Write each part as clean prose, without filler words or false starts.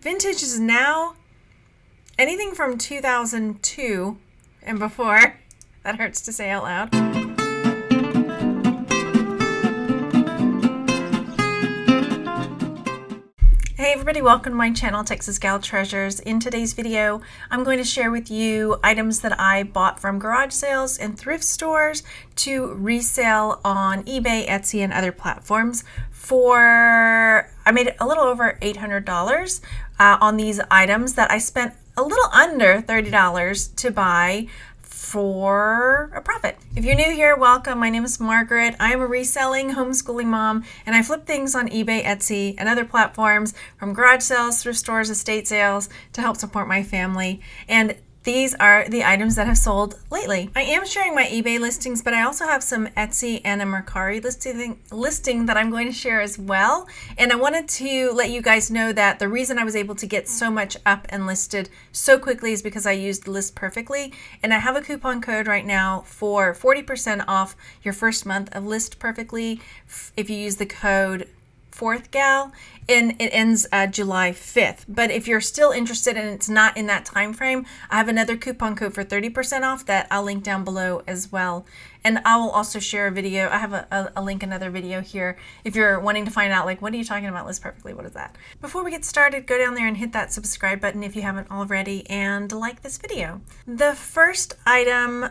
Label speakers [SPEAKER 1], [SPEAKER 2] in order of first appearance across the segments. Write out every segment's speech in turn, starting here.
[SPEAKER 1] Vintage is now anything from 2002 and before. That hurts to say out loud. Hey everybody, welcome to my channel, Texas Gal Treasures. In today's video, I'm going to share with you items that I bought from garage sales and thrift stores to resell on eBay, Etsy, and other platforms I made a little over $800 on these items that I spent a little under $30 to buy for a profit. If you're new here, welcome. My name is Margaret. I am a reselling homeschooling mom, and I flip things on eBay, Etsy, and other platforms from garage sales, thrift stores, estate sales to help support my family. And these are the items that have sold lately. I am sharing my eBay listings, but I also have some Etsy and a Mercari listing that I'm going to share as well. And I wanted to let you guys know that the reason I was able to get so much up and listed so quickly is because I used List Perfectly. And I have a coupon code right now for 40% off your first month of List Perfectly if you use the code 4th Gal, and it ends July 5th. But if you're still interested and it's not in that time frame, I have another coupon code for 30% off that I'll link down below as well. And I will also share a video. I have a link, another video here if you're wanting to find out, like, what are you talking about, List Perfectly? What is that? Before we get started, go down there and hit that subscribe button if you haven't already, and like this video. The first item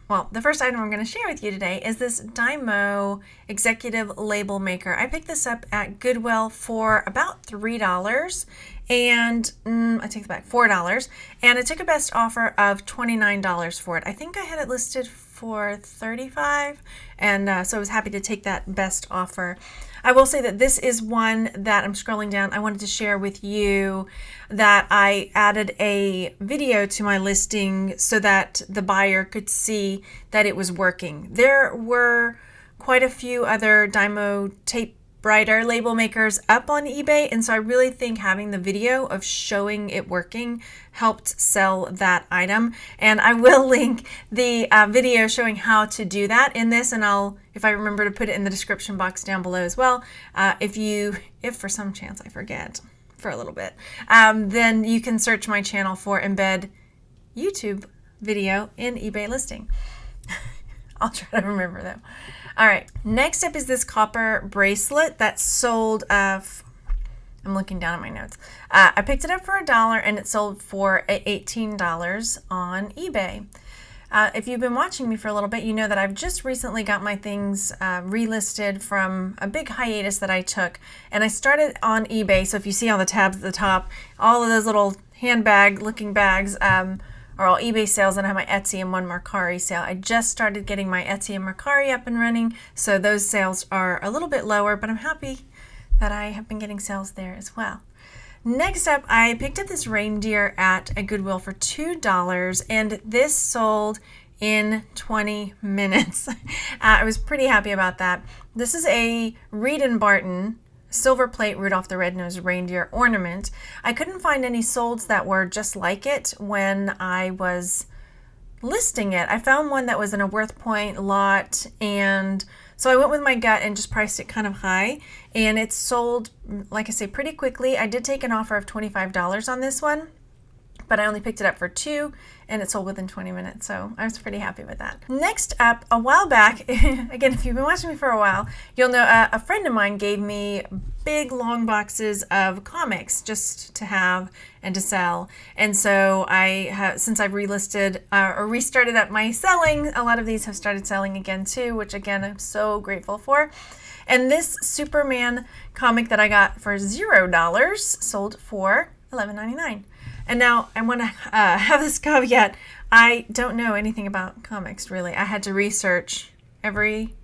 [SPEAKER 1] I'm going to share with you today is this Dymo executive label maker. I picked this up at Goodwill for about $3, and I take it back, $4, and I took a best offer of $29 for it. I think I had it listed for $35, and so I was happy to take that best offer. I will say that this is one that I'm scrolling down. I wanted to share with you that I added a video to my listing so that the buyer could see that it was working. There were quite a few other Dymo tape writer label makers up on eBay, and so I really think having the video of showing it working helped sell that item. And I will link the video showing how to do that in this, and if I remember to put it in the description box down below as well. If for some chance I forget for a little bit, then you can search my channel for embed YouTube video in eBay listing. I'll try to remember though. All right, next up is this copper bracelet that sold, I'm looking down at my notes. I picked it up for $1 and it sold for $18 on eBay. If you've been watching me for a little bit, you know that I've just recently got my things relisted from a big hiatus that I took. And I started on eBay, so if you see all the tabs at the top, all of those little handbag looking bags, are all eBay sales, and I have my Etsy and one Mercari sale. I just started getting my Etsy and Mercari up and running, so those sales are a little bit lower, but I'm happy that I have been getting sales there as well. Next up, I picked up this reindeer at a Goodwill for $2, and this sold in 20 minutes. I was pretty happy about that. This is a Reed & Barton silver plate Rudolph the Red-Nosed Reindeer ornament. I couldn't find any solds that were just like it when I was listing it. I found one that was in a Worth Point lot, and so I went with my gut and just priced it kind of high, and it sold, like I say, pretty quickly. I did take an offer of $25 on this one, but I only picked it up for $2, and it sold within 20 minutes, so I was pretty happy with that. Next up, a while back, again, if you've been watching me for a while, you'll know a friend of mine gave me big, long boxes of comics just to have and to sell, and so since I've relisted or restarted up my selling, a lot of these have started selling again too, which again, I'm so grateful for. And this Superman comic that I got for $0 sold for $11.99. And now I want to have this caveat. I don't know anything about comics, really. I had to research every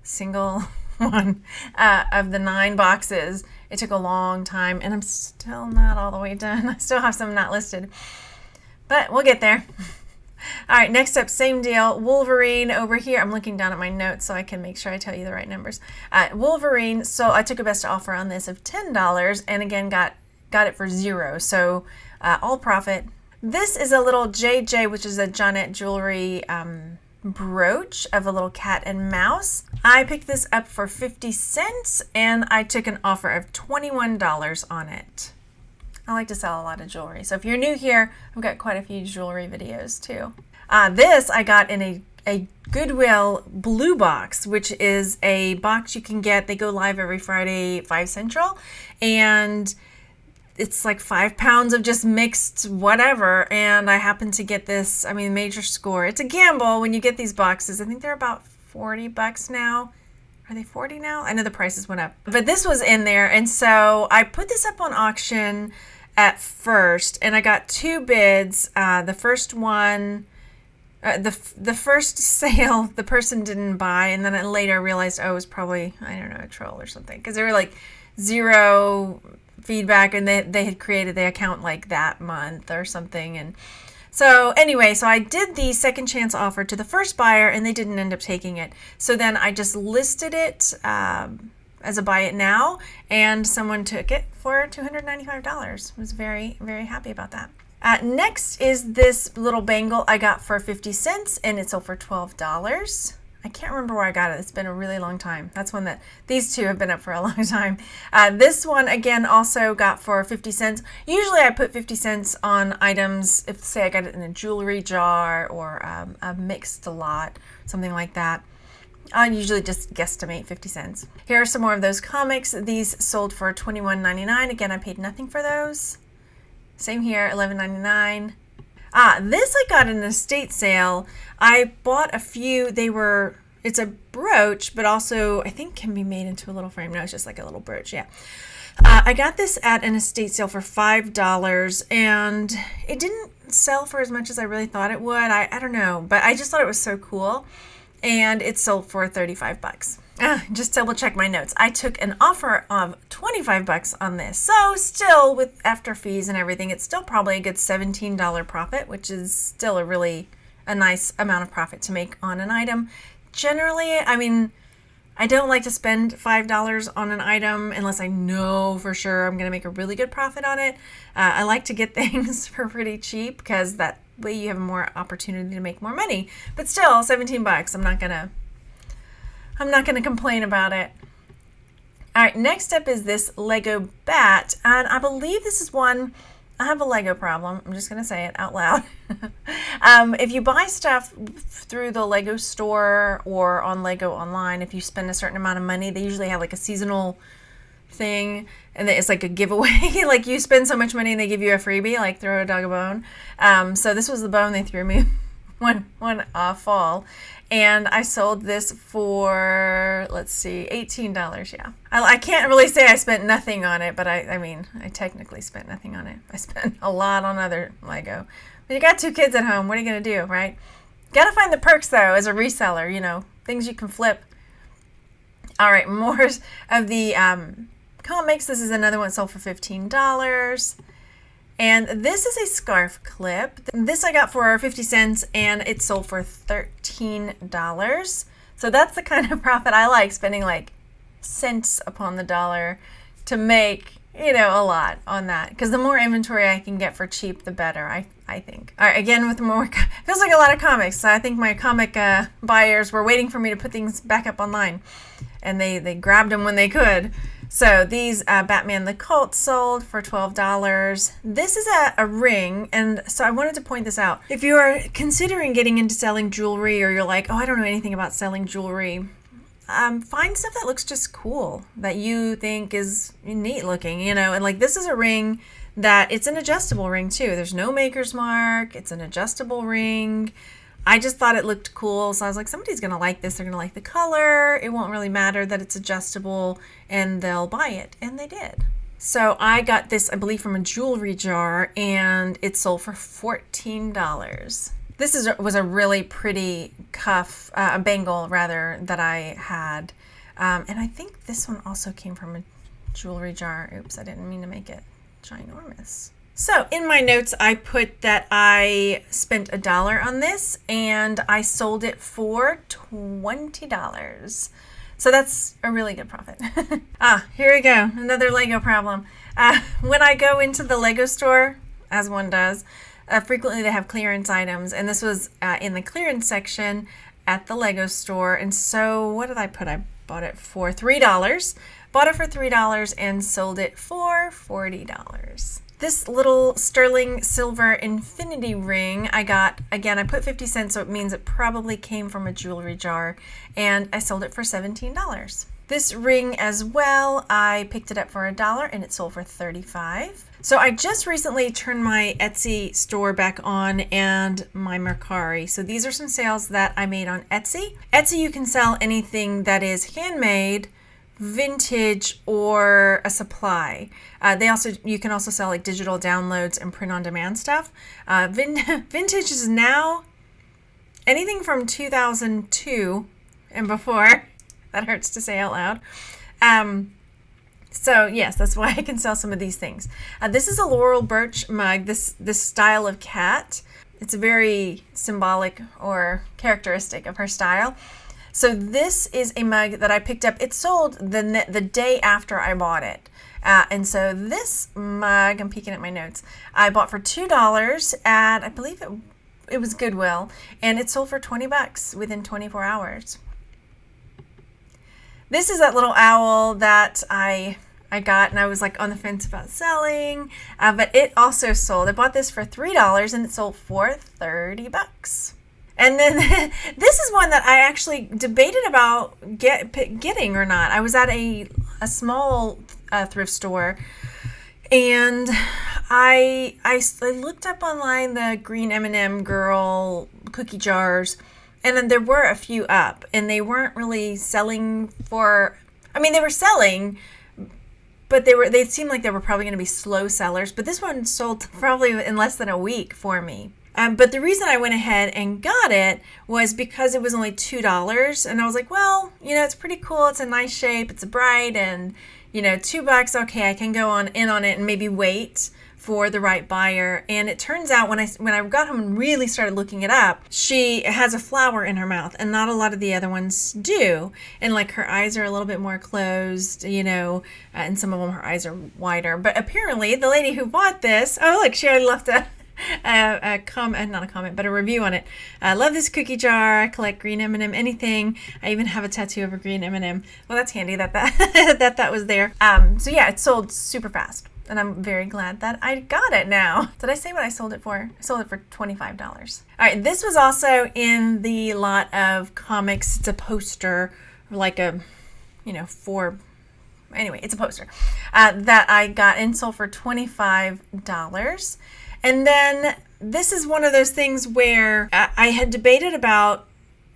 [SPEAKER 1] single one of the 9 boxes. It took a long time, and I'm still not all the way done. I still have some not listed, but we'll get there. All right, next up, same deal. Wolverine over here. I'm looking down at my notes so I can make sure I tell you the right numbers. Wolverine, so I took a best offer on this of $10, and again got it for $0, so all profit. This is a little JJ, which is a Johnette Jewelry brooch of a little cat and mouse. I picked this up for 50 cents, and I took an offer of $21 on it. I like to sell a lot of jewelry. So if you're new here, I've got quite a few jewelry videos too. This I got in a Goodwill blue box, which is a box you can get. They go live every Friday, 5 Central. And it's like 5 pounds of just mixed whatever. And I happened to get this, I mean, major score. It's a gamble when you get these boxes. I think they're about $40 now. Are they 40 now? I know the prices went up. But this was in there. And so I put this up on auction at first. And I got 2 bids. The first one... the first sale, the person didn't buy, and then I later realized, oh, it was probably, I don't know, a troll or something, because they were like 0 feedback, and they had created the account like that month or something. And so anyway, so I did the second chance offer to the first buyer, and they didn't end up taking it. So then I just listed it as a buy it now, and someone took it for $295. I was very, very happy about that. Next is this little bangle I got for 50 cents, and it sold for $12. I can't remember where I got it. It's been a really long time. That's one that these two have been up for a long time. This one, again, also got for 50 cents. Usually I put 50 cents on items if, say, I got it in a jewelry jar or a mixed lot, something like that. I usually just guesstimate 50 cents. Here are some more of those comics. These sold for $21.99. Again, I paid nothing for those. Same here, $11.99. This I got in an estate sale. I bought a few. It's a brooch, but also I think can be made into a little frame. No, it's just like a little brooch, yeah. I got this at an estate sale for $5, and it didn't sell for as much as I really thought it would. I don't know, but I just thought it was so cool, and it sold for $35. Just double check my notes. I took an offer of $25 on this. So still, with after fees and everything, it's still probably a good $17 profit, which is still a nice amount of profit to make on an item. Generally, I mean, I don't like to spend $5 on an item unless I know for sure I'm going to make a really good profit on it. I like to get things for pretty cheap because that way you have more opportunity to make more money. But still, $17, I'm not going to complain about it. All right, next up is this Lego bat, and I believe this is one, I have a Lego problem. I'm just going to say it out loud. If you buy stuff through the Lego store or on Lego online, if you spend a certain amount of money, they usually have like a seasonal thing, and it's like a giveaway. Like you spend so much money and they give you a freebie, like throw a dog a bone. So this was the bone they threw me one fall. And I sold this for, let's see, $18, yeah. I can't really say I spent nothing on it, but I mean, I technically spent nothing on it. I spent a lot on other Lego. But you got 2 kids at home, what are you going to do, right? Got to find the perks, though, as a reseller, you know, things you can flip. All right, more of the comics. This is another one sold for $15. And this is a scarf clip. This I got for 50 cents, and it sold for $13. So that's the kind of profit I like, spending like cents upon the dollar to make, you know, a lot on that. Because the more inventory I can get for cheap, the better, I think. All right, again with more, feels like a lot of comics. So I think my comic buyers were waiting for me to put things back up online, and they grabbed them when they could. So these Batman the Cult sold for $12. This is a ring, and so I wanted to point this out. If you are considering getting into selling jewelry, or you're like, oh, I don't know anything about selling jewelry, find stuff that looks just cool, that you think is neat looking, you know. And like this is a ring that it's an adjustable ring too. There's no maker's mark. It's an adjustable ring. I just thought it looked cool, so I was like, somebody's going to like this. They're going to like the color. It won't really matter that it's adjustable, and they'll buy it. And they did. So I got this, I believe, from a jewelry jar, and it sold for $14. This was a really pretty cuff, a bangle, rather, that I had. And I think this one also came from a jewelry jar. Oops, I didn't mean to make it ginormous. So in my notes, I put that I spent $1 on this, and I sold it for $20. So that's a really good profit. Here we go. Another Lego problem. When I go into the Lego store, as one does, frequently they have clearance items, and this was in the clearance section at the Lego store. And so what did I put? I bought it for $3. Bought it for $3 and sold it for $40. This little sterling silver infinity ring I got, again, I put 50 cents, so it means it probably came from a jewelry jar, and I sold it for $17. This ring as well, I picked it up for $1 and it sold for $35. So I just recently turned my Etsy store back on and my Mercari. So these are some sales that I made on Etsy. Etsy, you can sell anything that is handmade, vintage, or a supply. You can also sell like digital downloads and print on demand stuff. Vintage is now anything from 2002 and before. That hurts to say out loud. So yes, that's why I can sell some of these things. This is a Laurel Birch mug, this style of cat. It's very symbolic or characteristic of her style. So this is a mug that I picked up. It sold the day after I bought it. And so this mug, I'm peeking at my notes, I bought for $2 at, I believe it was Goodwill, and it sold for $20 within 24 hours. This is that little owl that I got, and I was like on the fence about selling, but it also sold. I bought this for $3 and it sold for $30. And then this is one that I actually debated about getting or not. I was at a small thrift store, and I looked up online the green M&M girl cookie jars, and then there were a few up, and they weren't really selling for, I mean, they were selling, but they seemed like they were probably going to be slow sellers. But this one sold probably in less than a week for me. But the reason I went ahead and got it was because it was only $2. And I was like, well, it's pretty cool. It's a nice shape. It's bright, and, $2. Okay, I can go in on it and maybe wait for the right buyer. And it turns out when I got home and really started looking it up, she has a flower in her mouth, and not a lot of the other ones do. And like her eyes are a little bit more closed, and some of them her eyes are wider. But apparently the lady who bought this, oh look, she already left a comment, not a comment, but a review on it. I love this cookie jar. I collect green M&M anything. I even have a tattoo of a green M&M. Well, that's handy that that was there. So yeah, it sold super fast, and I'm very glad that I got it now. Did I say what I sold it for? I sold it for $25. All right, this was also in the lot of comics. It's a poster, like a, anyway, it's a poster that I got and sold for $25. And then this is one of those things where I had debated about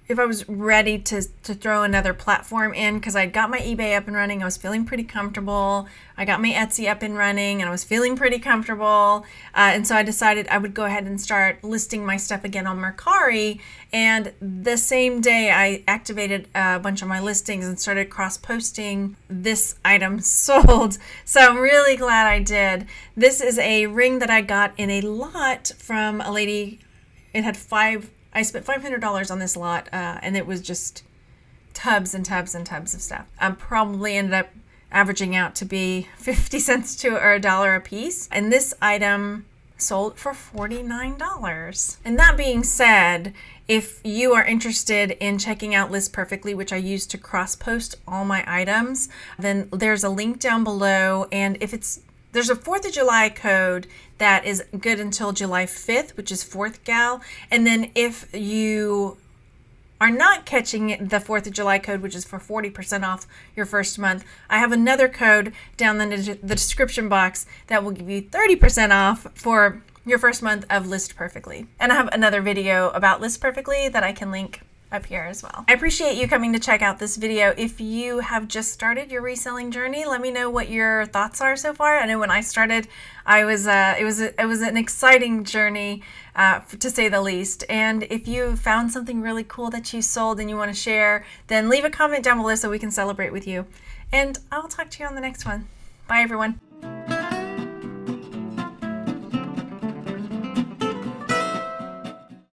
[SPEAKER 1] if I was ready to throw another platform in, because I got my eBay up and running. I was feeling pretty comfortable. I got my Etsy up and running, and I was feeling pretty comfortable. And so I decided I would go ahead and start listing my stuff again on Mercari. And the same day I activated a bunch of my listings and started cross-posting, this item sold. So I'm really glad I did. This is a ring that I got in a lot from a lady. It had I spent $500 on this lot, and it was just tubs and tubs and tubs of stuff. I probably ended up averaging out to be 50 cents or $1 a piece. And this item sold for $49. And that being said, if you are interested in checking out List Perfectly, which I use to cross-post all my items, then there's a link down below. And there's a 4th of July code that is good until July 5th, which is 4th Gal. And then if you are not catching the 4th of July code, which is for 40% off your first month, I have another code down in the description box that will give you 30% off for your first month of List Perfectly. And I have another video about List Perfectly that I can link up here as well. I appreciate you coming to check out this video. If you have just started your reselling journey, let me know what your thoughts are so far. I know when I started, it was an exciting journey, to say the least. And if you found something really cool that you sold and you want to share, then leave a comment down below so we can celebrate with you. And I will talk to you on the next one. Bye, everyone.